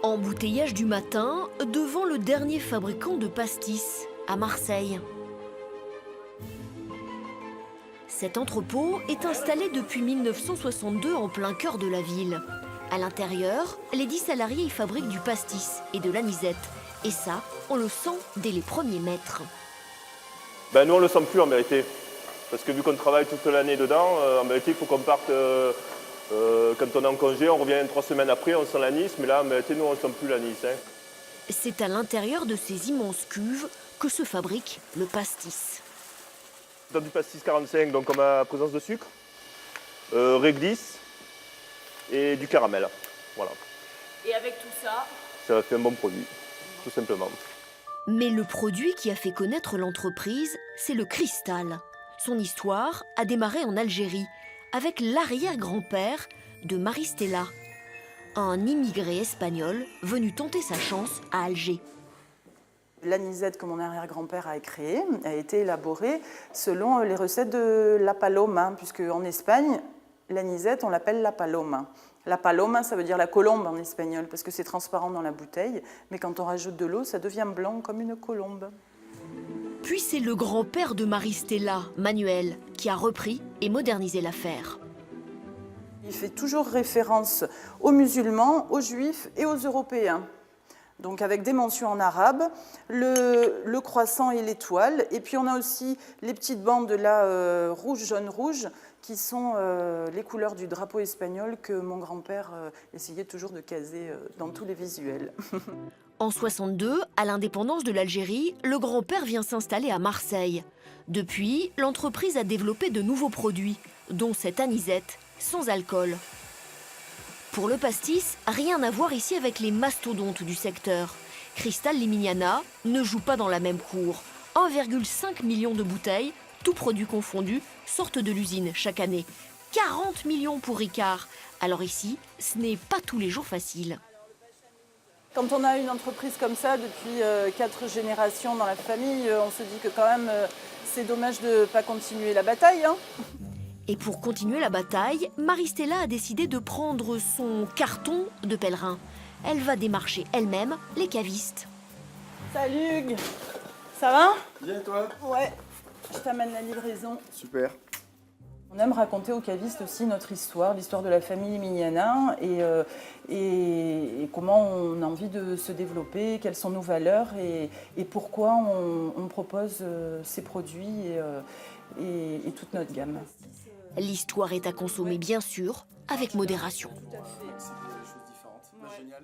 Embouteillage du matin devant le dernier fabricant de pastis, à Marseille. Cet entrepôt est installé depuis 1962 en plein cœur de la ville. À l'intérieur, les 10 salariés y fabriquent du pastis et de l'anisette. Et ça, on le sent dès les premiers mètres. Nous, on ne le sent plus en vérité. Parce que vu qu'on travaille toute l'année dedans, en vérité, il faut qu'on parte, quand on est en congé, on revient 3 semaines après, on sent l'anis. Mais là, en vérité, nous, on ne sent plus l'anis. C'est à l'intérieur de ces immenses cuves que se fabrique le pastis. Dans du pastis 45, donc on a présence de sucre, réglisse et du caramel. Voilà. Et avec tout ça, ça fait un bon produit, tout simplement. Mais le produit qui a fait connaître l'entreprise, c'est le cristal. Son histoire a démarré en Algérie, avec l'arrière-grand-père de Maristella, un immigré espagnol venu tenter sa chance à Alger. L'anisette que mon arrière-grand-père a créée a été élaborée selon les recettes de la paloma, puisque en Espagne, l'anisette, on l'appelle la paloma. La paloma, ça veut dire la colombe en espagnol, parce que c'est transparent dans la bouteille, mais quand on rajoute de l'eau, ça devient blanc comme une colombe. Puis c'est le grand-père de Maristella, Manuel, qui a repris et modernisé l'affaire. Il fait toujours référence aux musulmans, aux juifs et aux européens. Donc avec des mentions en arabe, le croissant et l'étoile. Et puis on a aussi les petites bandes là, rouge, jaune, rouge, qui sont les couleurs du drapeau espagnol que mon grand-père essayait toujours de caser dans tous les visuels. En 62, à l'indépendance de l'Algérie, le grand-père vient s'installer à Marseille. Depuis, l'entreprise a développé de nouveaux produits, dont cette anisette, sans alcool. Pour le pastis, rien à voir ici avec les mastodontes du secteur. Cristal Limignana ne joue pas dans la même cour. 1,5 million de bouteilles, tous produits confondus, sortent de l'usine chaque année. 40 millions pour Ricard. Alors ici, ce n'est pas tous les jours facile. Quand on a une entreprise comme ça depuis 4 générations dans la famille, on se dit que quand même c'est dommage de ne pas continuer la bataille. Et pour continuer la bataille, Maristella a décidé de prendre son carton de pèlerin. Elle va démarcher elle-même les cavistes. Salut Hugues, ça va? Bien et toi? Ouais, je t'amène la livraison. Super. On aime raconter aux cavistes aussi notre histoire, l'histoire de la famille Limignana et comment on a envie de se développer, quelles sont nos valeurs et pourquoi on propose ces produits et toute notre gamme. L'histoire est à consommer bien sûr avec modération. C'est des choses différentes. Génial.